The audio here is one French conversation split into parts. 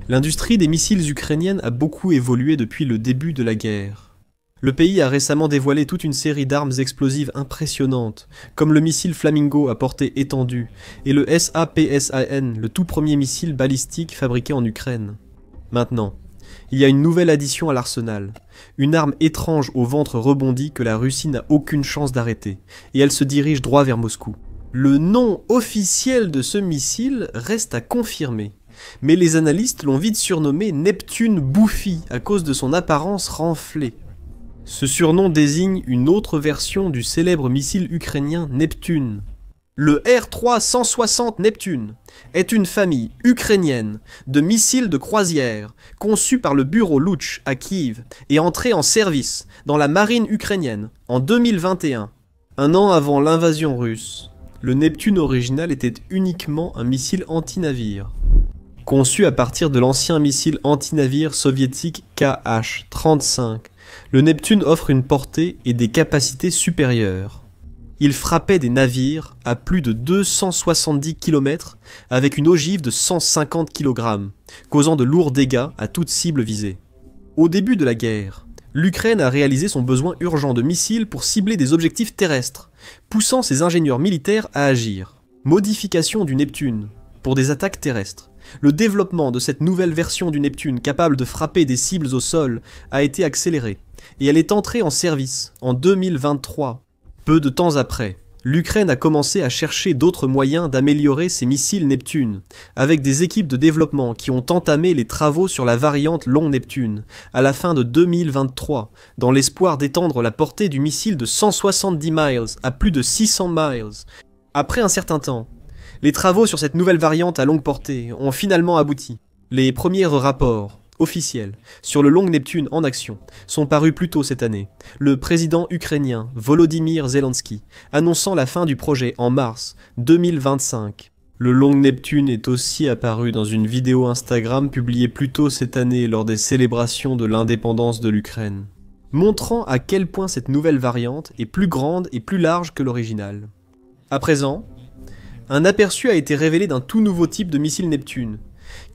L'industrie des missiles ukrainiennes a beaucoup évolué depuis le début de la guerre. Le pays a récemment dévoilé toute une série d'armes explosives impressionnantes, comme le missile Flamingo à portée étendue, et le SAPSAN, le tout premier missile balistique fabriqué en Ukraine. Maintenant, il y a une nouvelle addition à l'arsenal, une arme étrange au ventre rebondi que la Russie n'a aucune chance d'arrêter, et elle se dirige droit vers Moscou. Le nom officiel de ce missile reste à confirmer, mais les analystes l'ont vite surnommé Neptune Bouffi à cause de son apparence renflée. Ce surnom désigne une autre version du célèbre missile ukrainien Neptune. Le R-360 Neptune est une famille ukrainienne de missiles de croisière conçus par le bureau Luch à Kiev et entré en service dans la marine ukrainienne en 2021, un an avant l'invasion russe. Le Neptune original était uniquement un missile anti-navire. Conçu à partir de l'ancien missile anti-navire soviétique Kh-35, le Neptune offre une portée et des capacités supérieures. Il frappait des navires à plus de 270 km avec une ogive de 150 kg, causant de lourds dégâts à toute cible visée. Au début de la guerre, l'Ukraine a réalisé son besoin urgent de missiles pour cibler des objectifs terrestres, poussant ses ingénieurs militaires à agir. Modification du Neptune pour des attaques terrestres. Le développement de cette nouvelle version du Neptune capable de frapper des cibles au sol a été accéléré, et elle est entrée en service en 2023. Peu de temps après, l'Ukraine a commencé à chercher d'autres moyens d'améliorer ses missiles Neptune, avec des équipes de développement qui ont entamé les travaux sur la variante Long Neptune, à la fin de 2023, dans l'espoir d'étendre la portée du missile de 170 miles à plus de 600 miles. Après un certain temps, les travaux sur cette nouvelle variante à longue portée ont finalement abouti. Les premiers rapports officiels sur le Long Neptune en action sont parus plus tôt cette année, le président ukrainien Volodymyr Zelensky annonçant la fin du projet en mars 2025. Le Long Neptune est aussi apparu dans une vidéo Instagram publiée plus tôt cette année lors des célébrations de l'indépendance de l'Ukraine, montrant à quel point cette nouvelle variante est plus grande et plus large que l'original. À présent, un aperçu a été révélé d'un tout nouveau type de missile Neptune,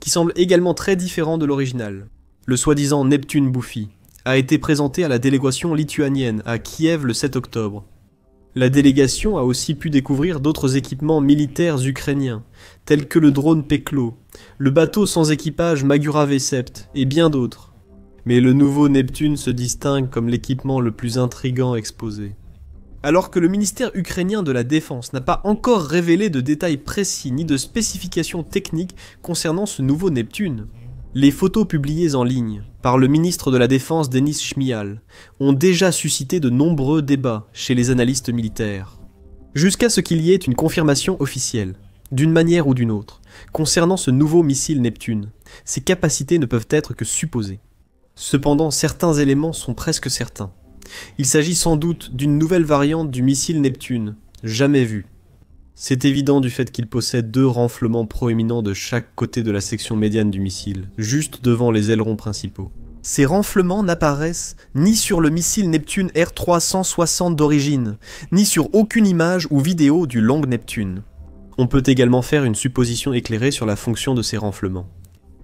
qui semble également très différent de l'original. Le soi-disant Neptune Bouffi a été présenté à la délégation lituanienne à Kiev le 7 octobre. La délégation a aussi pu découvrir d'autres équipements militaires ukrainiens, tels que le drone Peklo, le bateau sans équipage Magura V7 et bien d'autres. Mais le nouveau Neptune se distingue comme l'équipement le plus intrigant exposé. Alors que le ministère ukrainien de la Défense n'a pas encore révélé de détails précis ni de spécifications techniques concernant ce nouveau Neptune, les photos publiées en ligne par le ministre de la Défense Denis Shmyhal ont déjà suscité de nombreux débats chez les analystes militaires. Jusqu'à ce qu'il y ait une confirmation officielle, d'une manière ou d'une autre, concernant ce nouveau missile Neptune, ses capacités ne peuvent être que supposées. Cependant, certains éléments sont presque certains. Il s'agit sans doute d'une nouvelle variante du missile Neptune, jamais vue. C'est évident du fait qu'il possède deux renflements proéminents de chaque côté de la section médiane du missile, juste devant les ailerons principaux. Ces renflements n'apparaissent ni sur le missile Neptune R-360 d'origine, ni sur aucune image ou vidéo du Long Neptune. On peut également faire une supposition éclairée sur la fonction de ces renflements.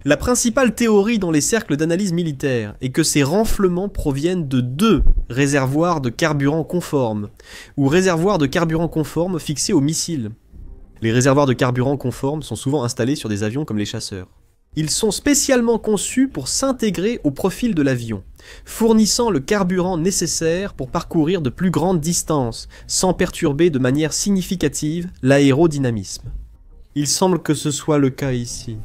La principale théorie dans les cercles d'analyse militaire est que ces renflements proviennent de deux réservoirs de carburant conformes, ou réservoirs de carburant conformes fixés au missile. Les réservoirs de carburant conformes sont souvent installés sur des avions comme les chasseurs. Ils sont spécialement conçus pour s'intégrer au profil de l'avion, fournissant le carburant nécessaire pour parcourir de plus grandes distances, sans perturber de manière significative l'aérodynamisme. Il semble que ce soit le cas ici.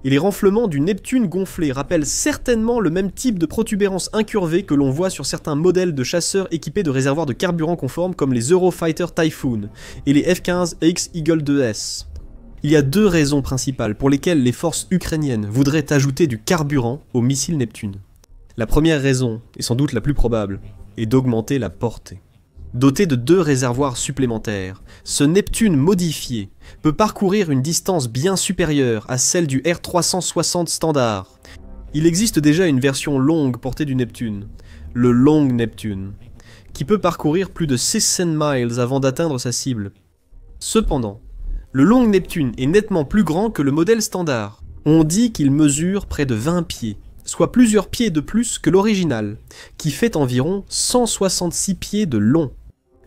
Et les renflements du Neptune gonflé rappellent certainement le même type de protubérance incurvée que l'on voit sur certains modèles de chasseurs équipés de réservoirs de carburant conformes comme les Eurofighter Typhoon et les F-15X Eagle 2S. Il y a deux raisons principales pour lesquelles les forces ukrainiennes voudraient ajouter du carburant au missile Neptune. La première raison, et sans doute la plus probable, est d'augmenter la portée. Doté de deux réservoirs supplémentaires, ce Neptune modifié peut parcourir une distance bien supérieure à celle du R-360 standard. Il existe déjà une version longue portée du Neptune, le Long Neptune, qui peut parcourir plus de 600 miles avant d'atteindre sa cible. Cependant, le Long Neptune est nettement plus grand que le modèle standard. On dit qu'il mesure près de 20 pieds, soit plusieurs pieds de plus que l'original, qui fait environ 166 pieds de long.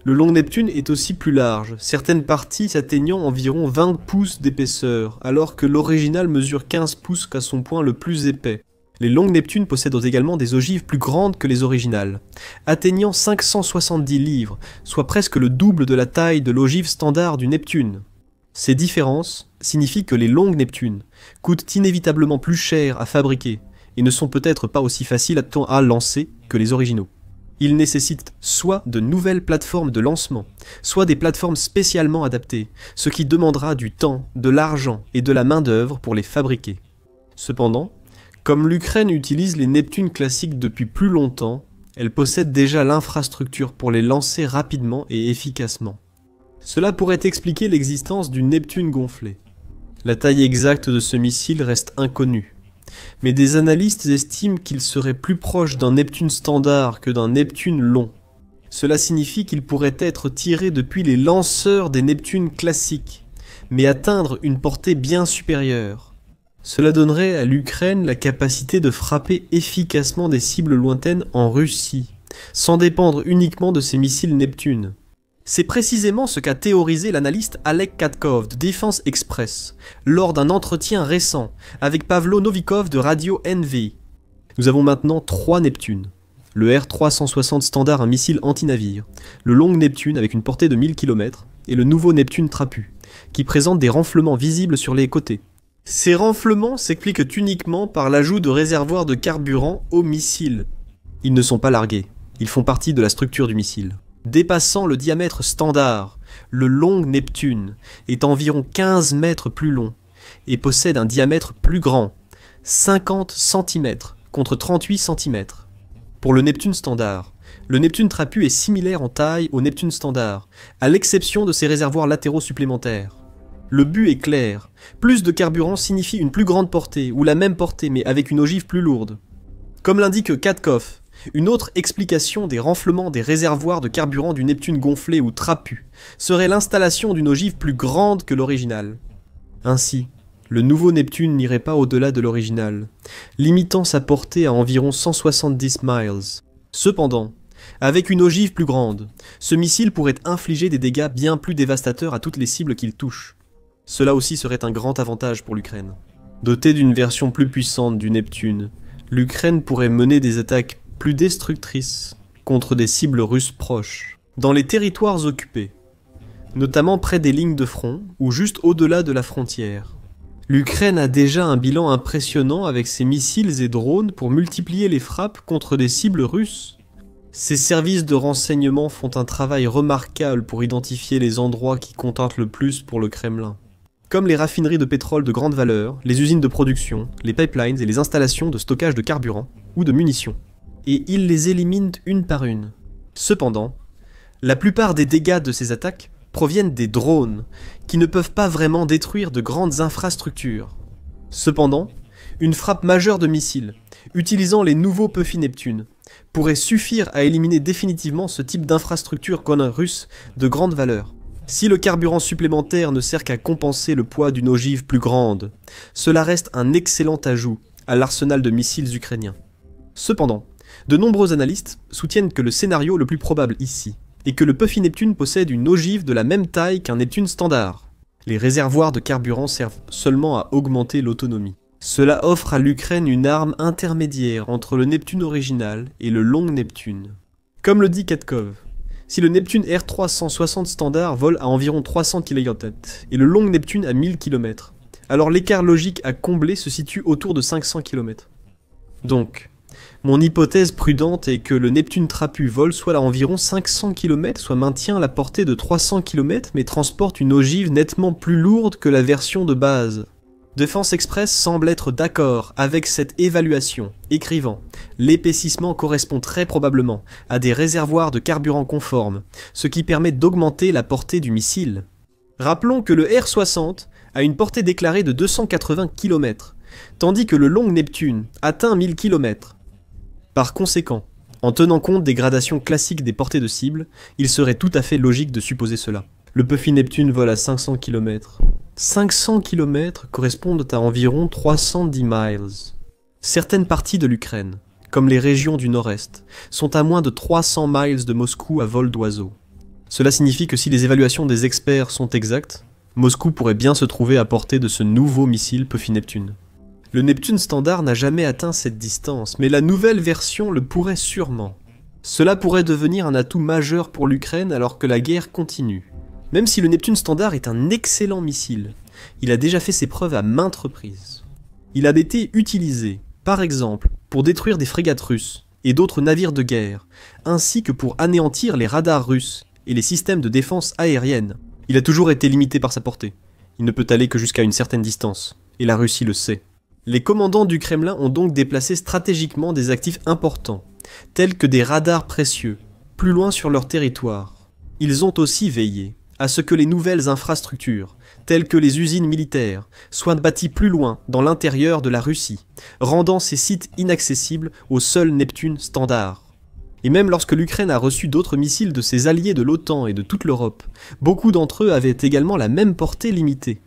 Le long Neptune est aussi plus large, certaines parties atteignant environ 20 pouces d'épaisseur, alors que l'original mesure 15 pouces qu'à son point le plus épais. Les longues Neptunes possèdent également des ogives plus grandes que les originales, atteignant 570 livres, soit presque le double de la taille de l'ogive standard du Neptune. Ces différences signifient que les longues Neptunes coûtent inévitablement plus cher à fabriquer et ne sont peut-être pas aussi faciles à lancer que les originaux. Ils nécessitent soit de nouvelles plateformes de lancement, soit des plateformes spécialement adaptées, ce qui demandera du temps, de l'argent et de la main-d'œuvre pour les fabriquer. Cependant, comme l'Ukraine utilise les Neptunes classiques depuis plus longtemps, elle possède déjà l'infrastructure pour les lancer rapidement et efficacement. Cela pourrait expliquer l'existence du Neptune gonflé. La taille exacte de ce missile reste inconnue, mais des analystes estiment qu'il serait plus proche d'un Neptune standard que d'un Neptune long. Cela signifie qu'il pourrait être tiré depuis les lanceurs des Neptunes classiques, mais atteindre une portée bien supérieure. Cela donnerait à l'Ukraine la capacité de frapper efficacement des cibles lointaines en Russie, sans dépendre uniquement de ses missiles Neptune. C'est précisément ce qu'a théorisé l'analyste Alek Katkov de Defense Express, lors d'un entretien récent avec Pavlo Novikov de Radio NV. Nous avons maintenant 3 Neptunes. Le R-360 standard, un missile anti-navire, le Long Neptune avec une portée de 1000 km, et le nouveau Neptune trapu, qui présente des renflements visibles sur les côtés. Ces renflements s'expliquent uniquement par l'ajout de réservoirs de carburant au missile. Ils ne sont pas largués, ils font partie de la structure du missile. Dépassant le diamètre standard, le Long Neptune est environ 15 mètres plus long et possède un diamètre plus grand, 50 cm contre 38 cm. Pour le Neptune standard, le Neptune trapu est similaire en taille au Neptune standard, à l'exception de ses réservoirs latéraux supplémentaires. Le but est clair, plus de carburant signifie une plus grande portée, ou la même portée mais avec une ogive plus lourde. Comme l'indique Katkov, une autre explication des renflements des réservoirs de carburant du Neptune gonflé ou trapu serait l'installation d'une ogive plus grande que l'original. Ainsi, le nouveau Neptune n'irait pas au-delà de l'original, limitant sa portée à environ 170 miles. Cependant, avec une ogive plus grande, ce missile pourrait infliger des dégâts bien plus dévastateurs à toutes les cibles qu'il touche. Cela aussi serait un grand avantage pour l'Ukraine. Dotée d'une version plus puissante du Neptune, l'Ukraine pourrait mener des attaques plus destructrices contre des cibles russes proches, dans les territoires occupés, notamment près des lignes de front ou juste au-delà de la frontière. L'Ukraine a déjà un bilan impressionnant avec ses missiles et drones pour multiplier les frappes contre des cibles russes. Ses services de renseignement font un travail remarquable pour identifier les endroits qui contentent le plus pour le Kremlin, comme les raffineries de pétrole de grande valeur, les usines de production, les pipelines et les installations de stockage de carburant ou de munitions. Et ils les éliminent une par une. Cependant, la plupart des dégâts de ces attaques proviennent des drones, qui ne peuvent pas vraiment détruire de grandes infrastructures. Cependant, une frappe majeure de missiles, utilisant les nouveaux Puffy Neptune, pourrait suffire à éliminer définitivement ce type d'infrastructure russe de grande valeur. Si le carburant supplémentaire ne sert qu'à compenser le poids d'une ogive plus grande, cela reste un excellent ajout à l'arsenal de missiles ukrainiens. Cependant, de nombreux analystes soutiennent que le scénario le plus probable ici est que le Puffy Neptune possède une ogive de la même taille qu'un Neptune standard. Les réservoirs de carburant servent seulement à augmenter l'autonomie. Cela offre à l'Ukraine une arme intermédiaire entre le Neptune original et le Long Neptune. Comme le dit Katkov, si le Neptune R-360 standard vole à environ 300 km et le Long Neptune à 1000 km, alors l'écart logique à combler se situe autour de 500 km. Donc, mon hypothèse prudente est que le Neptune trapu vole soit à environ 500 km, soit maintient la portée de 300 km mais transporte une ogive nettement plus lourde que la version de base. Defense Express semble être d'accord avec cette évaluation, écrivant « L'épaississement correspond très probablement à des réservoirs de carburant conformes, ce qui permet d'augmenter la portée du missile. » Rappelons que le R-60 a une portée déclarée de 280 km, tandis que le Long Neptune atteint 1000 km. Par conséquent, en tenant compte des gradations classiques des portées de cible, il serait tout à fait logique de supposer cela. Le Puffy Neptune vole à 500 km. 500 km correspondent à environ 310 miles. Certaines parties de l'Ukraine, comme les régions du nord-est, sont à moins de 300 miles de Moscou à vol d'oiseau. Cela signifie que si les évaluations des experts sont exactes, Moscou pourrait bien se trouver à portée de ce nouveau missile Puffy-Neptune. Le Neptune standard n'a jamais atteint cette distance, mais la nouvelle version le pourrait sûrement. Cela pourrait devenir un atout majeur pour l'Ukraine alors que la guerre continue. Même si le Neptune standard est un excellent missile, il a déjà fait ses preuves à maintes reprises. Il a été utilisé, par exemple, pour détruire des frégates russes et d'autres navires de guerre, ainsi que pour anéantir les radars russes et les systèmes de défense aérienne. Il a toujours été limité par sa portée. Il ne peut aller que jusqu'à une certaine distance, et la Russie le sait. Les commandants du Kremlin ont donc déplacé stratégiquement des actifs importants, tels que des radars précieux, plus loin sur leur territoire. Ils ont aussi veillé à ce que les nouvelles infrastructures, telles que les usines militaires, soient bâties plus loin dans l'intérieur de la Russie, rendant ces sites inaccessibles au seul Neptune standard. Et même lorsque l'Ukraine a reçu d'autres missiles de ses alliés de l'OTAN et de toute l'Europe, beaucoup d'entre eux avaient également la même portée limitée.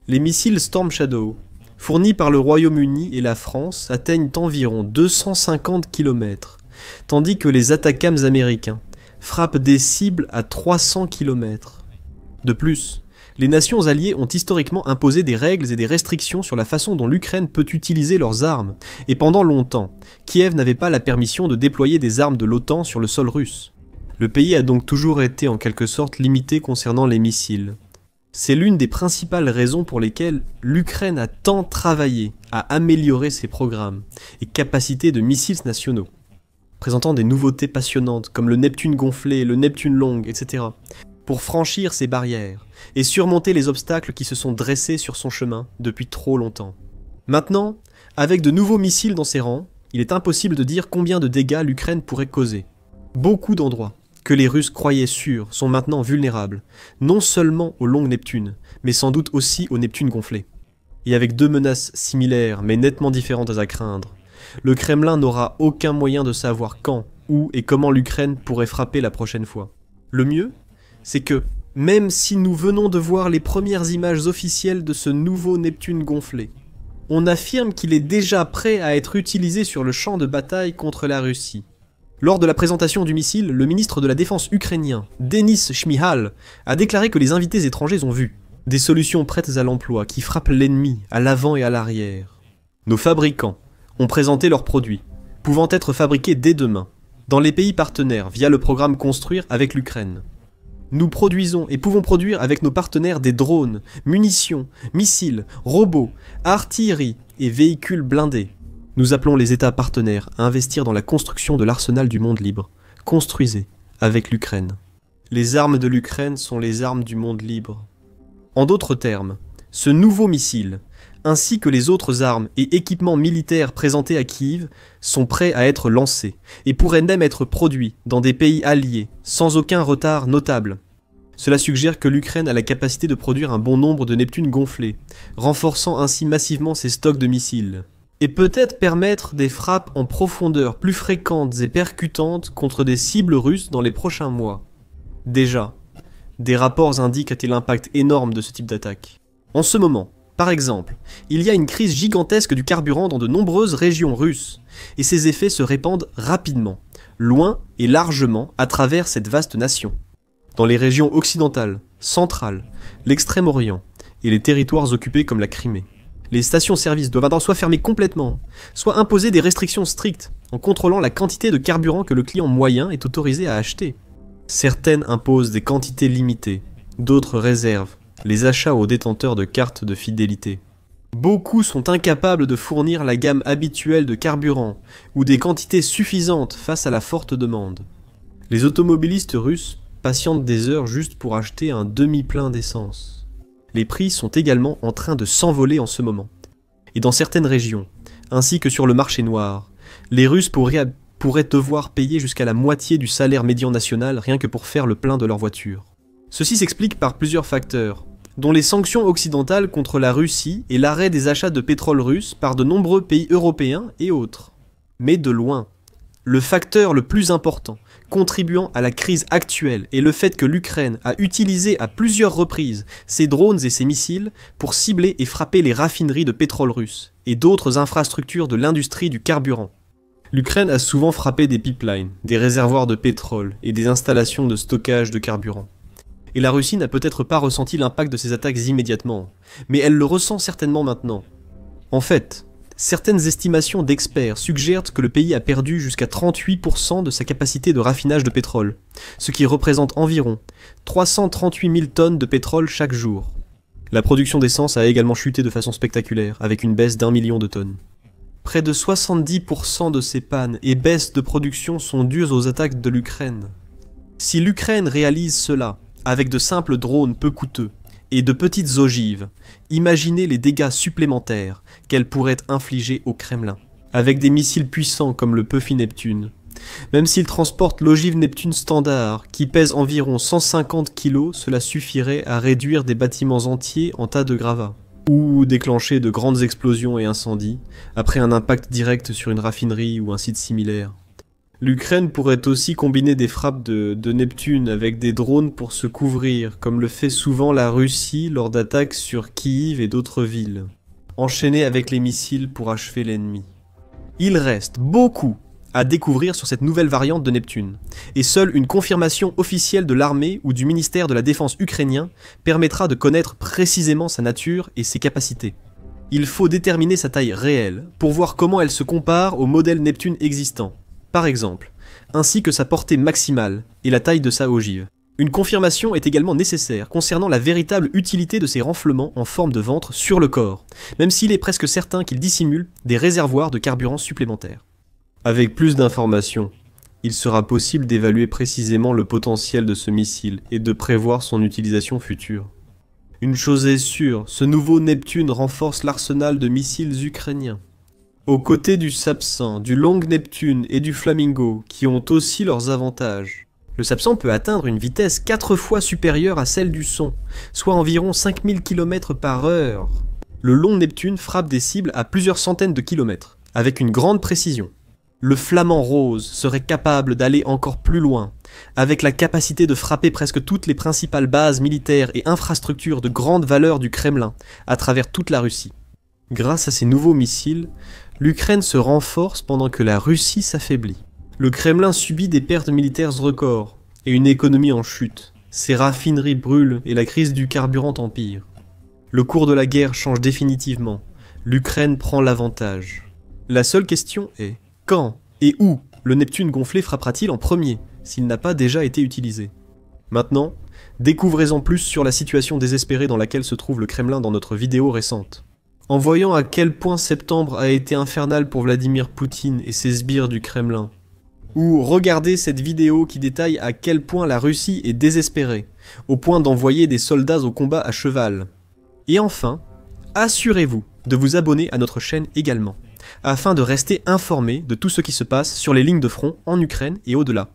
Les missiles Storm Shadow, fournis par le Royaume-Uni et la France, atteignent environ 250 km, tandis que les Atacams américains frappent des cibles à 300 km. De plus, les nations alliées ont historiquement imposé des règles et des restrictions sur la façon dont l'Ukraine peut utiliser leurs armes, et pendant longtemps, Kiev n'avait pas la permission de déployer des armes de l'OTAN sur le sol russe. Le pays a donc toujours été en quelque sorte limité concernant les missiles. C'est l'une des principales raisons pour lesquelles l'Ukraine a tant travaillé à améliorer ses programmes et capacités de missiles nationaux, présentant des nouveautés passionnantes comme le Neptune gonflé, le Neptune long, etc., pour franchir ces barrières et surmonter les obstacles qui se sont dressés sur son chemin depuis trop longtemps. Maintenant, avec de nouveaux missiles dans ses rangs, il est impossible de dire combien de dégâts l'Ukraine pourrait causer. Beaucoup d'endroits que les Russes croyaient sûrs sont maintenant vulnérables, non seulement au long Neptune, mais sans doute aussi au Neptune gonflé. Et avec deux menaces similaires mais nettement différentes à craindre, le Kremlin n'aura aucun moyen de savoir quand, où et comment l'Ukraine pourrait frapper la prochaine fois. Le mieux, c'est que, même si nous venons de voir les premières images officielles de ce nouveau Neptune gonflé, on affirme qu'il est déjà prêt à être utilisé sur le champ de bataille contre la Russie. Lors de la présentation du missile, le ministre de la Défense ukrainien, Denis Shmyhal, a déclaré que les invités étrangers ont vu des solutions prêtes à l'emploi qui frappent l'ennemi à l'avant et à l'arrière. Nos fabricants ont présenté leurs produits, pouvant être fabriqués dès demain, dans les pays partenaires via le programme Construire avec l'Ukraine. Nous produisons et pouvons produire avec nos partenaires des drones, munitions, missiles, robots, artillerie et véhicules blindés. Nous appelons les États partenaires à investir dans la construction de l'arsenal du monde libre. Construisez avec l'Ukraine. Les armes de l'Ukraine sont les armes du monde libre. En d'autres termes, ce nouveau missile, ainsi que les autres armes et équipements militaires présentés à Kiev, sont prêts à être lancés, et pourraient même être produits dans des pays alliés, sans aucun retard notable. Cela suggère que l'Ukraine a la capacité de produire un bon nombre de Neptunes gonflés, renforçant ainsi massivement ses stocks de missiles, et peut-être permettre des frappes en profondeur plus fréquentes et percutantes contre des cibles russes dans les prochains mois. Déjà, des rapports indiquent l'impact énorme de ce type d'attaque. En ce moment, par exemple, il y a une crise gigantesque du carburant dans de nombreuses régions russes, et ces effets se répandent rapidement, loin et largement à travers cette vaste nation. Dans les régions occidentales, centrales, l'Extrême-Orient et les territoires occupés comme la Crimée, les stations-service doivent alors soit fermer complètement, soit imposer des restrictions strictes en contrôlant la quantité de carburant que le client moyen est autorisé à acheter. Certaines imposent des quantités limitées, d'autres réservent les achats aux détenteurs de cartes de fidélité. Beaucoup sont incapables de fournir la gamme habituelle de carburant ou des quantités suffisantes face à la forte demande. Les automobilistes russes patientent des heures juste pour acheter un demi-plein d'essence. Les prix sont également en train de s'envoler en ce moment. Et dans certaines régions, ainsi que sur le marché noir, les Russes pourraient devoir payer jusqu'à la moitié du salaire médian national rien que pour faire le plein de leur voiture. Ceci s'explique par plusieurs facteurs, dont les sanctions occidentales contre la Russie et l'arrêt des achats de pétrole russe par de nombreux pays européens et autres. Mais de loin, Le facteur le plus important, contribuant à la crise actuelle, est le fait que l'Ukraine a utilisé à plusieurs reprises ses drones et ses missiles pour cibler et frapper les raffineries de pétrole russes et d'autres infrastructures de l'industrie du carburant. L'Ukraine a souvent frappé des pipelines, des réservoirs de pétrole et des installations de stockage de carburant. Et la Russie n'a peut-être pas ressenti l'impact de ces attaques immédiatement, mais elle le ressent certainement maintenant. En fait, certaines estimations d'experts suggèrent que le pays a perdu jusqu'à 38% de sa capacité de raffinage de pétrole, ce qui représente environ 338 000 tonnes de pétrole chaque jour. La production d'essence a également chuté de façon spectaculaire, avec une baisse d'1 million de tonnes. Près de 70% de ces pannes et baisses de production sont dues aux attaques de l'Ukraine. Si l'Ukraine réalise cela, avec de simples drones peu coûteux, et de petites ogives, imaginez les dégâts supplémentaires qu'elle pourrait infliger au Kremlin, avec des missiles puissants comme le Puffy Neptune. Même s'il transporte l'ogive Neptune standard, qui pèse environ 150 kg, cela suffirait à réduire des bâtiments entiers en tas de gravats, ou déclencher de grandes explosions et incendies, après un impact direct sur une raffinerie ou un site similaire. L'Ukraine pourrait aussi combiner des frappes de Neptune avec des drones pour se couvrir, comme le fait souvent la Russie lors d'attaques sur Kiev et d'autres villes, enchaînées avec les missiles pour achever l'ennemi. Il reste beaucoup à découvrir sur cette nouvelle variante de Neptune, et seule une confirmation officielle de l'armée ou du ministère de la Défense ukrainien permettra de connaître précisément sa nature et ses capacités. Il faut déterminer sa taille réelle pour voir comment elle se compare au modèle Neptune existant, par exemple, ainsi que sa portée maximale et la taille de sa ogive. Une confirmation est également nécessaire concernant la véritable utilité de ces renflements en forme de ventre sur le corps, même s'il est presque certain qu'ils dissimulent des réservoirs de carburant supplémentaires. Avec plus d'informations, il sera possible d'évaluer précisément le potentiel de ce missile et de prévoir son utilisation future. Une chose est sûre, ce nouveau Neptune renforce l'arsenal de missiles ukrainiens. Aux côtés du Sapsan, du Long Neptune et du Flamingo, qui ont aussi leurs avantages. Le Sapsan peut atteindre une vitesse 4 fois supérieure à celle du son, soit environ 5000 km/h. Le Long Neptune frappe des cibles à plusieurs centaines de kilomètres, avec une grande précision. Le Flamand Rose serait capable d'aller encore plus loin, avec la capacité de frapper presque toutes les principales bases militaires et infrastructures de grande valeur du Kremlin, à travers toute la Russie. Grâce à ces nouveaux missiles, l'Ukraine se renforce pendant que la Russie s'affaiblit. Le Kremlin subit des pertes militaires records et une économie en chute. Ses raffineries brûlent et la crise du carburant empire. Le cours de la guerre change définitivement. L'Ukraine prend l'avantage. La seule question est, quand et où le Neptune gonflé frappera-t-il en premier, s'il n'a pas déjà été utilisé? Maintenant, découvrez-en plus sur la situation désespérée dans laquelle se trouve le Kremlin dans notre vidéo récente. En voyant à quel point septembre a été infernal pour Vladimir Poutine et ses sbires du Kremlin. Ou regardez cette vidéo qui détaille à quel point la Russie est désespérée, au point d'envoyer des soldats au combat à cheval. Et enfin, assurez-vous de vous abonner à notre chaîne également, afin de rester informé de tout ce qui se passe sur les lignes de front en Ukraine et au-delà.